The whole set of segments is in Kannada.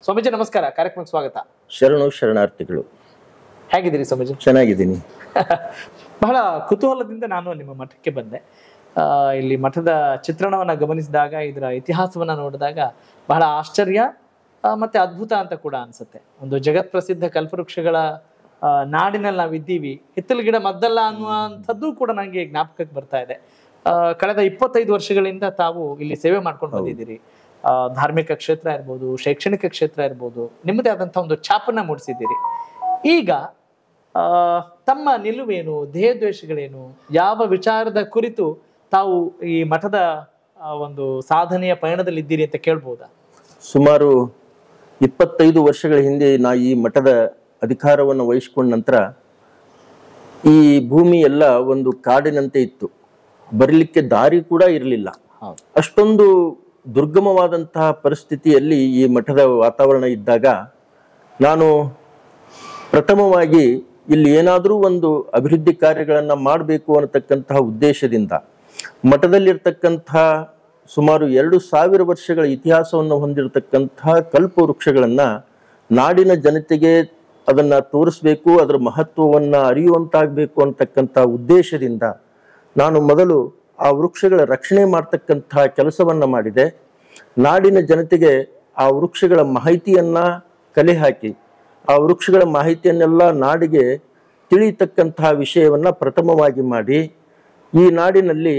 ಸ್ವಾಮೀಜಿ ನಮಸ್ಕಾರ, ಕಾರ್ಯಕ್ರಮಕ್ಕೆ ಸ್ವಾಗತ. ಶರಣು ಶರಣಾರ್ಥಿಗಳು. ಹೇಗಿದ್ದೀರಿ ಸ್ವಾಮೀಜಿ? ಚೆನ್ನಾಗಿದ್ದೀನಿ. ಬಹಳ ಕುತೂಹಲದಿಂದ ನಾನು ನಿಮ್ಮ ಮಠಕ್ಕೆ ಬಂದೆ. ಇಲ್ಲಿ ಮಠದ ಚಿತ್ರಣವನ್ನ ಗಮನಿಸಿದಾಗ, ಇದರ ಇತಿಹಾಸವನ್ನ ನೋಡಿದಾಗ ಬಹಳ ಆಶ್ಚರ್ಯ ಮತ್ತೆ ಅದ್ಭುತ ಅಂತ ಕೂಡ ಅನ್ಸುತ್ತೆ. ಒಂದು ಜಗತ್ ಪ್ರಸಿದ್ಧ ಕಲ್ಪವೃಕ್ಷಗಳ ನಾಡಿನಲ್ಲಿ ನಾವಿದ್ದೀವಿ. ಹಿತ್ತಲ ಗಿಡ ಮದ್ದಲ್ಲ ಅನ್ನುವಂಥದ್ದು ಕೂಡ ನನಗೆ ಜ್ಞಾಪಕಕ್ಕೆ ಬರ್ತಾ ಇದೆ. ಕಳೆದ 25 ವರ್ಷಗಳಿಂದ ತಾವು ಇಲ್ಲಿ ಸೇವೆ ಮಾಡ್ಕೊಂಡು ಬಂದಿದ್ದೀರಿ. ಧಾರ್ಮಿಕ ಕ್ಷೇತ್ರ ಇರ್ಬೋದು, ಶೈಕ್ಷಣಿಕ ಕ್ಷೇತ್ರ ಇರ್ಬೋದು, ನಿಮ್ಮದೇ ಆದಂತಹ ಒಂದು ಛಾಪನ್ನ ಮೂಡಿಸಿದ್ದೀರಿ. ಈಗ ತಮ್ಮ ನಿಲುವೇನು, ಧ್ಯೇಯದ್ವೇಷಗಳೇನು, ಯಾವ ವಿಚಾರದ ಕುರಿತು ತಾವು ಈ ಮಠದ ಒಂದು ಸಾಧನೆಯ ಪಯಣದಲ್ಲಿ ಇದ್ದೀರಿ ಅಂತ ಕೇಳ್ಬೋದಾ? ಸುಮಾರು 25 ವರ್ಷಗಳ ಹಿಂದೆ ನಾ ಈ ಮಠದ ಅಧಿಕಾರವನ್ನು ವಹಿಸಿಕೊಂಡ ನಂತರ ಈ ಭೂಮಿ ಎಲ್ಲ ಒಂದು ಕಾಡಿನಂತೆ ಇತ್ತು. ಬರಲಿಕ್ಕೆ ದಾರಿ ಕೂಡ ಇರಲಿಲ್ಲ. ಅಷ್ಟೊಂದು ದುರ್ಗಮವಾದಂತಹ ಪರಿಸ್ಥಿತಿಯಲ್ಲಿ ಈ ಮಠದ ವಾತಾವರಣ ಇದ್ದಾಗ ನಾನು ಪ್ರಥಮವಾಗಿ ಇಲ್ಲಿ ಏನಾದರೂ ಒಂದು ಅಭಿವೃದ್ಧಿ ಕಾರ್ಯಗಳನ್ನು ಮಾಡಬೇಕು ಅನ್ನತಕ್ಕಂತಹ ಉದ್ದೇಶದಿಂದ ಮಠದಲ್ಲಿರ್ತಕ್ಕಂತಹ ಸುಮಾರು 2000 ವರ್ಷಗಳ ಇತಿಹಾಸವನ್ನು ಹೊಂದಿರತಕ್ಕಂತಹ ಕಲ್ಪವೃಕ್ಷಗಳನ್ನು ನಾಡಿನ ಜನತೆಗೆ ಅದನ್ನು ತೋರಿಸ್ಬೇಕು, ಅದರ ಮಹತ್ವವನ್ನು ಅರಿಯುವಂತಾಗಬೇಕು ಅಂತಕ್ಕಂಥ ಉದ್ದೇಶದಿಂದ ನಾನು ಮೊದಲು ಆ ವೃಕ್ಷಗಳ ರಕ್ಷಣೆ ಮಾಡ್ತಕ್ಕಂತಹ ಕೆಲಸವನ್ನು ಮಾಡಿದೆ. ನಾಡಿನ ಜನತೆಗೆ ಆ ವೃಕ್ಷಗಳ ಮಾಹಿತಿಯನ್ನು ಕಲೆ ಹಾಕಿ ಆ ವೃಕ್ಷಗಳ ಮಾಹಿತಿಯನ್ನೆಲ್ಲ ನಾಡಿಗೆ ತಿಳಿಯತಕ್ಕಂತಹ ವಿಷಯವನ್ನು ಪ್ರಥಮವಾಗಿ ಮಾಡಿ, ಈ ನಾಡಿನಲ್ಲಿ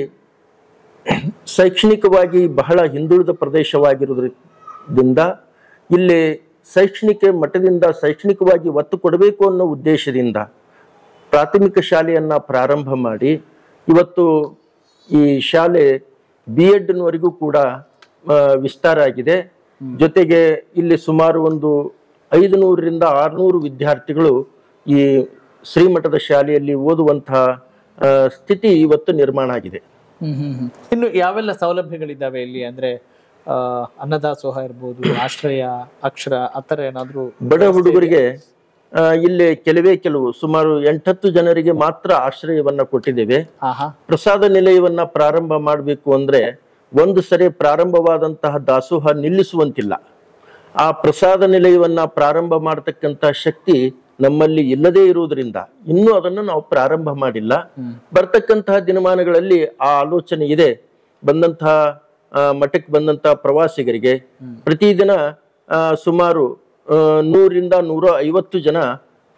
ಶೈಕ್ಷಣಿಕವಾಗಿ ಬಹಳ ಹಿಂದುಳಿದ ಪ್ರದೇಶವಾಗಿರುವುದರಿಂದ ಇಲ್ಲಿ ಮಠದಿಂದ ಶೈಕ್ಷಣಿಕವಾಗಿ ಒತ್ತು ಕೊಡಬೇಕು ಅನ್ನೋ ಉದ್ದೇಶದಿಂದ ಪ್ರಾಥಮಿಕ ಶಾಲೆಯನ್ನು ಪ್ರಾರಂಭ ಮಾಡಿ ಇವತ್ತು ಈ ಶಾಲೆ BEdವರೆಗೂ ಕೂಡ ವಿಸ್ತಾರ ಆಗಿದೆ. ಜೊತೆಗೆ ಇಲ್ಲಿ ಸುಮಾರು ಒಂದು 500ರಿಂದ 600 ವಿದ್ಯಾರ್ಥಿಗಳು ಈ ಶ್ರೀಮಠದ ಶಾಲೆಯಲ್ಲಿ ಓದುವಂತಹ ಸ್ಥಿತಿ ಇವತ್ತು ನಿರ್ಮಾಣ ಆಗಿದೆ. ಇನ್ನು ಯಾವೆಲ್ಲ ಸೌಲಭ್ಯಗಳಿದ್ದಾವೆ ಇಲ್ಲಿ? ಅಂದ್ರೆ ಅನ್ನದಾಸೋಹ ಇರ್ಬೋದು, ಆಶ್ರಯ, ಅಕ್ಷರ, ಆತರ ಏನಾದ್ರು? ಬಡ ಹುಡುಗರಿಗೆ ಇಲ್ಲಿ ಕೆಲವು ಸುಮಾರು 8-10 ಜನರಿಗೆ ಮಾತ್ರ ಆಶ್ರಯವನ್ನ ಕೊಟ್ಟಿದ್ದೇವೆ. ಪ್ರಸಾದ ನಿಲಯವನ್ನ ಪ್ರಾರಂಭ ಮಾಡಬೇಕು ಅಂದ್ರೆ ಒಂದು ಸರಿ ಪ್ರಾರಂಭವಾದಂತಹ ದಾಸೋಹ ನಿಲ್ಲಿಸುವಂತಿಲ್ಲ. ಆ ಪ್ರಸಾದ ನಿಲಯವನ್ನ ಪ್ರಾರಂಭ ಮಾಡತಕ್ಕಂತಹ ಶಕ್ತಿ ನಮ್ಮಲ್ಲಿ ಇಲ್ಲದೇ ಇರುವುದರಿಂದ ಇನ್ನೂ ಅದನ್ನು ನಾವು ಪ್ರಾರಂಭ ಮಾಡಿಲ್ಲ. ಬರ್ತಕ್ಕಂತಹ ದಿನಮಾನಗಳಲ್ಲಿ ಆ ಆಲೋಚನೆ ಇದೆ. ಬಂದಂತಹ ಮಠಕ್ಕೆ ಬಂದಂತಹ ಪ್ರವಾಸಿಗರಿಗೆ ಪ್ರತಿದಿನ ಸುಮಾರು 100ರಿಂದ 150 ಜನ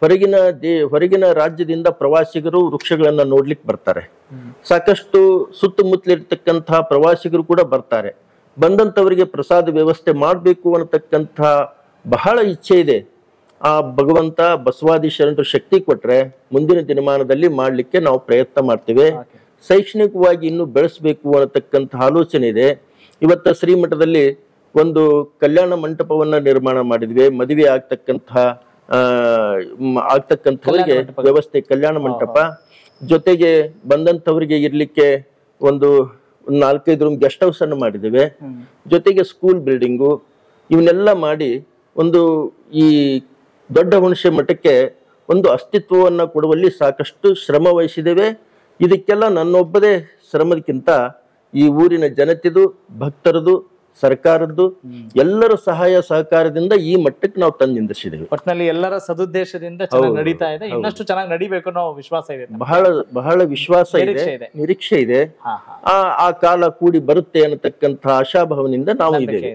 ಹೊರಗಿನ ರಾಜ್ಯದಿಂದ ಪ್ರವಾಸಿಗರು ವೃಕ್ಷಗಳನ್ನ ನೋಡ್ಲಿಕ್ಕೆ ಬರ್ತಾರೆ. ಸಾಕಷ್ಟು ಸುತ್ತಮುತ್ತಲಿರ್ತಕ್ಕಂತಹ ಪ್ರವಾಸಿಗರು ಕೂಡ ಬರ್ತಾರೆ. ಬಂದಂಥವರಿಗೆ ಪ್ರಸಾದ ವ್ಯವಸ್ಥೆ ಮಾಡಬೇಕು ಅನ್ನತಕ್ಕಂಥ ಬಹಳ ಇಚ್ಛೆ ಇದೆ. ಆ ಭಗವಂತ ಬಸವಾದಿ ಶರಣರು ಶಕ್ತಿ ಕೊಟ್ರೆ ಮುಂದಿನ ದಿನಮಾನದಲ್ಲಿ ಮಾಡಲಿಕ್ಕೆ ನಾವು ಪ್ರಯತ್ನ ಮಾಡ್ತೇವೆ. ಶೈಕ್ಷಣಿಕವಾಗಿ ಇನ್ನೂ ಬೆಳೆಸಬೇಕು ಅನ್ನತಕ್ಕಂಥ ಆಲೋಚನೆ ಇದೆ. ಇವತ್ತು ಶ್ರೀಮಠದಲ್ಲಿ ಒಂದು ಕಲ್ಯಾಣ ಮಂಟಪವನ್ನ ನಿರ್ಮಾಣ ಮಾಡಿದ್ವಿ. ಮದುವೆ ಆಗ್ತಕ್ಕಂಥವರಿಗೆ ವ್ಯವಸ್ಥೆ ಕಲ್ಯಾಣ ಮಂಟಪ, ಜೊತೆಗೆ ಬಂದಂಥವರಿಗೆ ಇರ್ಲಿಕ್ಕೆ ಒಂದು 4-5 ರೂಮ್ ಗೆಸ್ಟ್ ಹೌಸ್ ಅನ್ನು ಮಾಡಿದ್ದೇವೆ. ಜೊತೆಗೆ ಸ್ಕೂಲ್ ಬಿಲ್ಡಿಂಗು ಇವನ್ನೆಲ್ಲ ಮಾಡಿ ಒಂದು ಈ ದೊಡ್ಡ ಹುಣಸೆ ಮಠಕ್ಕೆ ಒಂದು ಅಸ್ತಿತ್ವವನ್ನು ಕೊಡುವಲ್ಲಿ ಸಾಕಷ್ಟು ಶ್ರಮ ವಹಿಸಿದ್ದೇವೆ. ಇದಕ್ಕೆಲ್ಲ ನನ್ನೊಬ್ಬದೇ ಶ್ರಮದಕ್ಕಿಂತ ಈ ಊರಿನ ಜನತೆದು, ಭಕ್ತರದು, ಸರ್ಕಾರದ್ದು ಎಲ್ಲರ ಸಹಾಯ ಸಹಕಾರದಿಂದ ಈ ಮಟ್ಟಕ್ಕೆ ನಾವು ತಂದು ನಿಂದಿಸಿದ್ದೇವೆ. ಒಟ್ಟಿನಲ್ಲಿ ಎಲ್ಲರ ಸದುದ್ದೇಶದಿಂದ ಚೆನ್ನಾಗಿ ನಡೀತಾ ಇದೆ. ಇನ್ನಷ್ಟು ಚೆನ್ನಾಗಿ ನಡಿಬೇಕು ಅನ್ನೋ ವಿಶ್ವಾಸ ಇದೆ. ಬಹಳ ವಿಶ್ವಾಸ ಇದೆ, ನಿರೀಕ್ಷೆ ಇದೆ. ಆ ಕಾಲ ಕೂಡಿ ಬರುತ್ತೆ ಅನ್ನತಕ್ಕಂಥ ಆಶಾಭಾವನೆಯಿಂದ ನಾವು ಇದ್ದೇವೆ.